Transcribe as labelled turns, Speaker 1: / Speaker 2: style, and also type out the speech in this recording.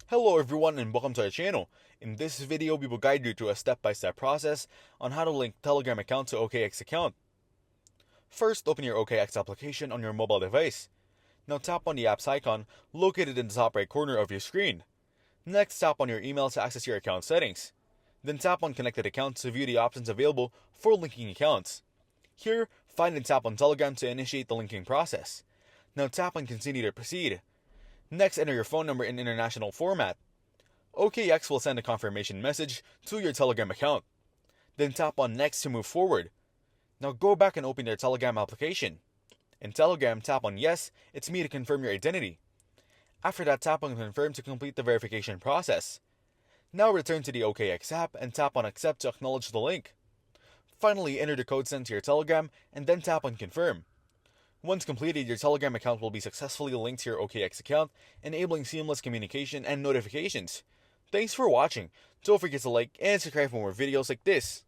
Speaker 1: Hello everyone and welcome to our channel. In this video, we will guide you through a step-by-step process on how to link Telegram account to OKX account. First, open your OKX application on your mobile device. Now tap on the app's icon located in the top right corner of your screen. Next, tap on your email to access your account settings. Then tap on Connected Accounts to view the options available for linking accounts. Here, find and tap on Telegram to initiate the linking process. Now tap on Continue to proceed. Next, enter your phone number in international format. OKX will send a confirmation message to your Telegram account. Then tap on Next to move forward. Now go back and open your Telegram application. In Telegram, tap on Yes, it's me to confirm your identity. After that, tap on Confirm to complete the verification process. Now return to the OKX app and tap on Accept to acknowledge the link. Finally, enter the code sent to your Telegram and then tap on Confirm. Once completed, your Telegram account will be successfully linked to your OKX account, enabling seamless communication and notifications. Thanks for watching. Don't forget to like and subscribe for more videos like this.